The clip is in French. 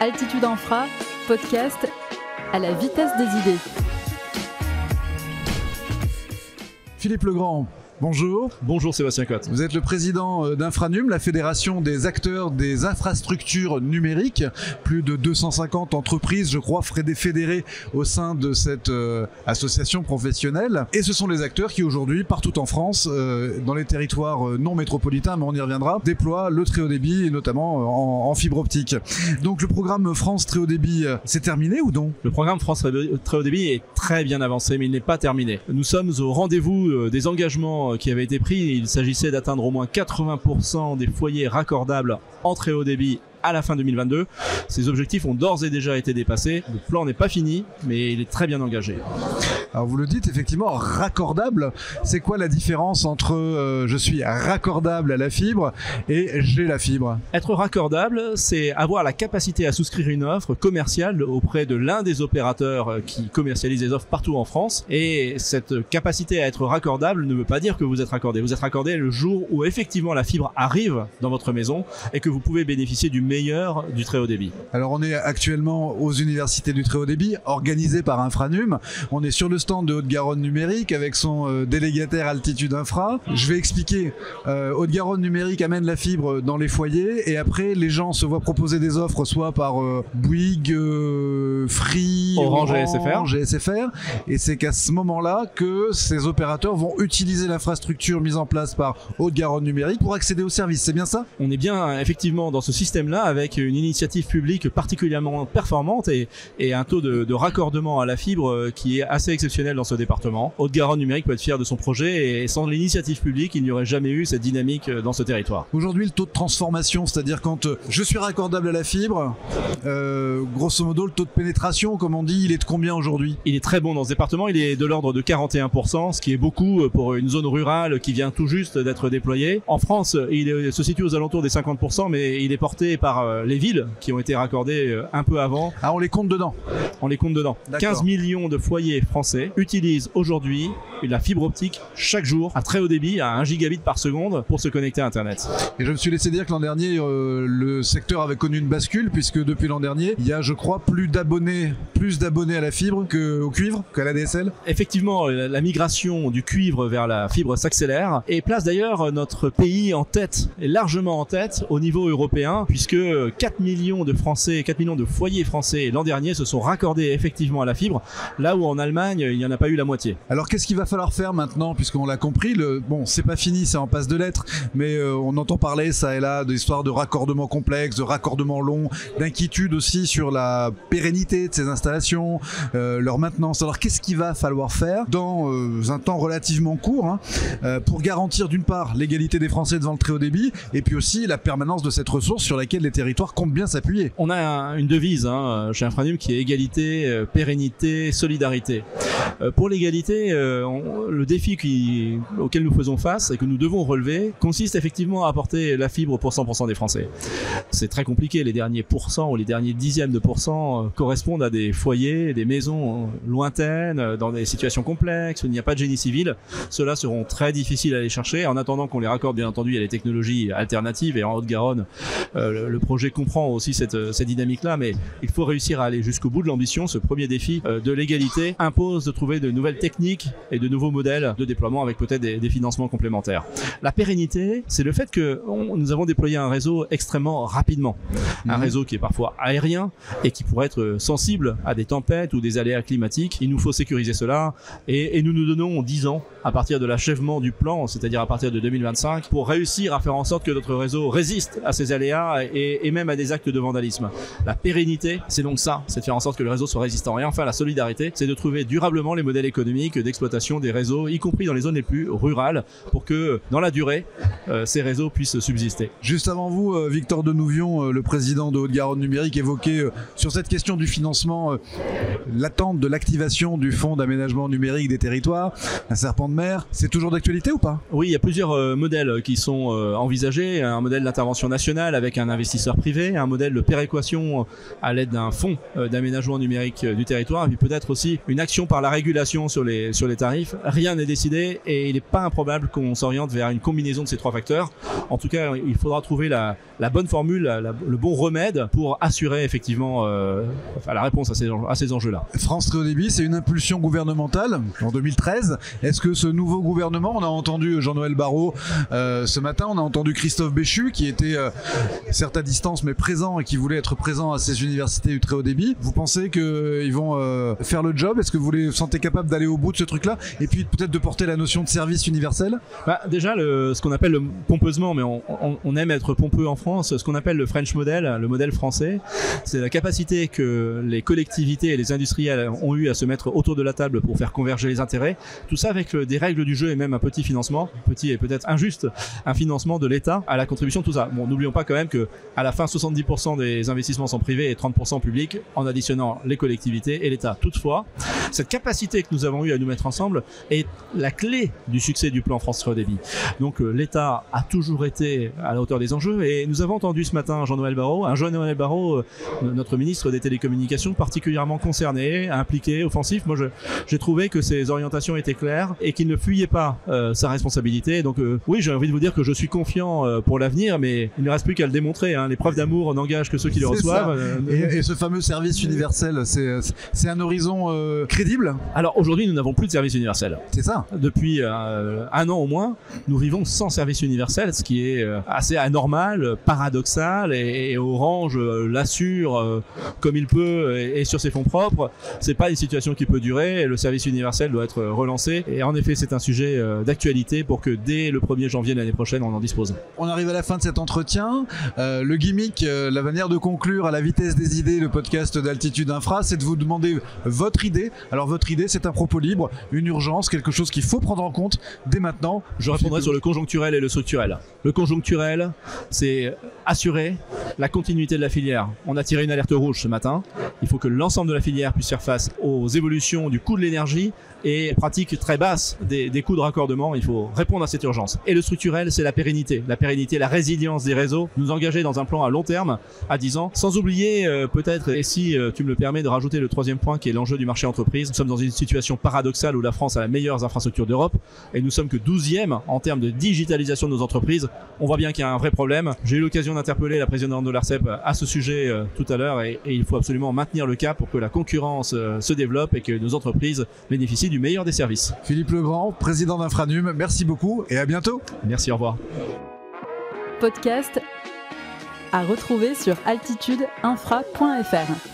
Altitude Infra, podcast à la vitesse des idées. Philippe Legrand, bonjour. Bonjour Sébastien Cotte. Vous êtes le président d'Infranum, la fédération des acteurs des infrastructures numériques. Plus de 250 entreprises, je crois, fédérées au sein de cette association professionnelle. Et ce sont les acteurs qui aujourd'hui, partout en France, dans les territoires non métropolitains, mais on y reviendra, déploient le très haut débit, et notamment en fibre optique. Donc le programme France Très Haut Débit, c'est terminé ou non? Le programme France Très Haut Débit est très bien avancé, mais il n'est pas terminé. Nous sommes au rendez-vous des engagements qui avaient été pris. Il s'agissait d'atteindre au moins 80% des foyers raccordables en très haut débit à la fin 2022. Ces objectifs ont d'ores et déjà été dépassés. Le plan n'est pas fini, mais il est très bien engagé. Alors vous le dites, effectivement, raccordable, c'est quoi la différence entre je suis raccordable à la fibre et j'ai la fibre? Être raccordable, c'est avoir la capacité à souscrire une offre commerciale auprès de l'un des opérateurs qui commercialisent les offres partout en France. Et cette capacité à être raccordable ne veut pas dire que vous êtes raccordé. Vous êtes raccordé le jour où effectivement la fibre arrive dans votre maison et que vous pouvez bénéficier du meilleur du très haut débit. Alors on est actuellement aux universités du très haut débit, organisé par Infranum. On est sur le stand de Haute-Garonne Numérique avec son délégataire Altitude Infra. Je vais expliquer. Haute-Garonne Numérique amène la fibre dans les foyers et après les gens se voient proposer des offres soit par Bouygues, Free, Orange et SFR. Et c'est qu'à ce moment-là que ces opérateurs vont utiliser l'infrastructure mise en place par Haute-Garonne Numérique pour accéder au service. C'est bien ça? On est bien effectivement dans ce système-là avec une initiative publique particulièrement performante et un taux de raccordement à la fibre qui est assez exceptionnel dans ce département. Haute-Garonne Numérique peut être fier de son projet et sans l'initiative publique, il n'y aurait jamais eu cette dynamique dans ce territoire. Aujourd'hui, le taux de transformation, c'est-à-dire quand je suis raccordable à la fibre, grosso modo, le taux de pénétration, comme on dit, il est de combien aujourd'hui? Il est très bon dans ce département, il est de l'ordre de 41%, ce qui est beaucoup pour une zone rurale qui vient tout juste d'être déployée. En France, il se situe aux alentours des 50%, mais il est porté par les villes qui ont été raccordées un peu avant. Ah, on les compte dedans? On les compte dedans. 15 millions de foyers français utilisent aujourd'hui la fibre optique chaque jour à très haut débit, à 1 gigabit par seconde pour se connecter à Internet. Et je me suis laissé dire que l'an dernier, le secteur avait connu une bascule puisque depuis l'an dernier, il y a, je crois, plus d'abonnés à la fibre qu'au cuivre, qu'à la DSL. Effectivement, la migration du cuivre vers la fibre s'accélère et place d'ailleurs notre pays en tête, et largement en tête au niveau européen, puisque 4 millions de Français, 4 millions de foyers français l'an dernier se sont raccordés effectivement à la fibre, là où en Allemagne, il n'y en a pas eu la moitié. Alors qu'est-ce qu'il va falloir faire maintenant, puisqu'on l'a compris, bon, c'est pas fini, c'est en passe de l'être, mais on entend parler ça et là d'histoires de raccordement complexe, de raccordement long, d'inquiétude aussi sur la pérennité de ces installations, leur maintenance. Alors qu'est-ce qu'il va falloir faire dans un temps relativement court pour garantir d'une part l'égalité des Français devant le très haut débit et puis aussi la permanence de cette ressource sur laquelle les territoires comptent bien s'appuyer? On a une devise chez Infranum qui est égalité, pérennité, solidarité. Pour l'égalité, le défi auquel nous faisons face et que nous devons relever consiste effectivement à apporter la fibre pour 100% des Français. C'est très compliqué, les derniers pourcents ou les derniers dixièmes de pourcents correspondent à des foyers, des maisons lointaines, dans des situations complexes où il n'y a pas de génie civil. Ceux-là seront très difficiles à aller chercher. En attendant qu'on les raccorde, bien entendu, il y a les technologies alternatives et en Haute-Garonne, le projet comprend aussi cette dynamique-là, mais il faut réussir à aller jusqu'au bout de l'ambition. Ce premier défi de l'égalité impose de trouver de nouvelles techniques et de nouveaux modèles de déploiement avec peut-être des financements complémentaires. La pérennité, c'est le fait que nous avons déployé un réseau extrêmement rapidement. Un réseau qui est parfois aérien et qui pourrait être sensible à des tempêtes ou des aléas climatiques. Il nous faut sécuriser cela et nous nous donnons 10 ans à partir de l'achèvement du plan, c'est-à-dire à partir de 2025, pour réussir à faire en sorte que notre réseau résiste à ces aléas et même à des actes de vandalisme. La pérennité, c'est donc ça, c'est de faire en sorte que le réseau soit résistant. Et enfin, la solidarité, c'est de trouver durablement les modèles économiques d'exploitation des réseaux, y compris dans les zones les plus rurales, pour que, dans la durée, ces réseaux puissent subsister. Juste avant vous, Victor Denouvion, le président de Haute-Garonne Numérique, évoquait sur cette question du financement l'attente de l'activation du fonds d'aménagement numérique des territoires, un serpent de mer. C'est toujours d'actualité ou pas? Oui, il y a plusieurs modèles qui sont envisagés. Un modèle d'intervention nationale avec un investissement investisseurs privés, un modèle de péréquation à l'aide d'un fonds d'aménagement numérique du territoire, et puis peut-être aussi une action par la régulation sur les tarifs. Rien n'est décidé et il n'est pas improbable qu'on s'oriente vers une combinaison de ces trois facteurs. En tout cas, il faudra trouver la bonne formule, le bon remède pour assurer effectivement la réponse à ces enjeux-là. France Très Haut Débit, c'est une impulsion gouvernementale en 2013. Est-ce que ce nouveau gouvernement, on a entendu Jean-Noël Barrot ce matin, on a entendu Christophe Béchu qui était certes à distance mais présent et qui voulait être présent à ces universités du Très Haut Débit. Vous pensez qu'ils vont faire le job? Est-ce que vous les sentez capables d'aller au bout de ce truc-là et puis peut-être de porter la notion de service universel? Déjà, ce qu'on appelle pompeusement, mais on aime être pompeux en France, ce qu'on appelle le French Model, le modèle français, c'est la capacité que les collectivités et les industriels ont eu à se mettre autour de la table pour faire converger les intérêts. Tout ça avec des règles du jeu et même un petit financement, petit et peut-être injuste, un financement de l'État à la contribution de tout ça. Bon, n'oublions pas quand même que à la fin, 70% des investissements sont privés et 30% publics, en additionnant les collectivités et l'État. Toutefois, cette capacité que nous avons eu à nous mettre ensemble est la clé du succès du plan France Très Haut Débit. Donc l'État a toujours été à la hauteur des enjeux et nous avons entendu ce matin Jean-Noël Barrot, notre ministre des Télécommunications, particulièrement concerné, impliqué, offensif. Moi, j'ai trouvé que ses orientations étaient claires et qu'il ne fuyait pas sa responsabilité. Donc oui, j'ai envie de vous dire que je suis confiant pour l'avenir, mais il ne reste plus qu'à le démontrer. Les preuves d'amour n'engagent que ceux qui le reçoivent. Et ce fameux service universel, c'est un horizon crédible? Alors aujourd'hui, nous n'avons plus de service universel. C'est ça. Depuis un an au moins, nous vivons sans service universel, ce qui est assez anormal, paradoxal, et Orange l'assure comme il peut et sur ses fonds propres. C'est pas une situation qui peut durer. Le service universel doit être relancé. Et en effet, c'est un sujet d'actualité pour que dès le 1er janvier de l'année prochaine, on en dispose. On arrive à la fin de cet entretien. Le gimmick, la manière de conclure à la vitesse des idées, le podcast d'Altitude Infra, c'est de vous demander votre idée. Alors votre idée, c'est un propos libre, une urgence, quelque chose qu'il faut prendre en compte dès maintenant. Je répondrai sur le conjoncturel et le structurel. Le conjoncturel, c'est assurer la continuité de la filière. On a tiré une alerte rouge ce matin. Il faut que l'ensemble de la filière puisse faire face aux évolutions du coût de l'énergie et pratiques très basses des coûts de raccordement. Il faut répondre à cette urgence. Et le structurel, c'est la pérennité, la résilience des réseaux, nous engager dans un plan à long terme, à 10 ans, sans oublier peut-être, et si tu me le permets, de rajouter le troisième point qui est l'enjeu du marché entreprise. Nous sommes dans une situation paradoxale où la France a les meilleures infrastructures d'Europe et nous sommes que 12e en termes de digitalisation de nos entreprises. On voit bien qu'il y a un vrai problème. J'ai eu l'occasion d'interpeller la présidente de l'ARCEP à ce sujet tout à l'heure et il faut absolument maintenir le cap pour que la concurrence se développe et que nos entreprises bénéficient du meilleur des services. Philippe Legrand, président d'Infranum, merci beaucoup et à bientôt. Merci, au revoir. Podcast à retrouver sur altitudeinfra.fr.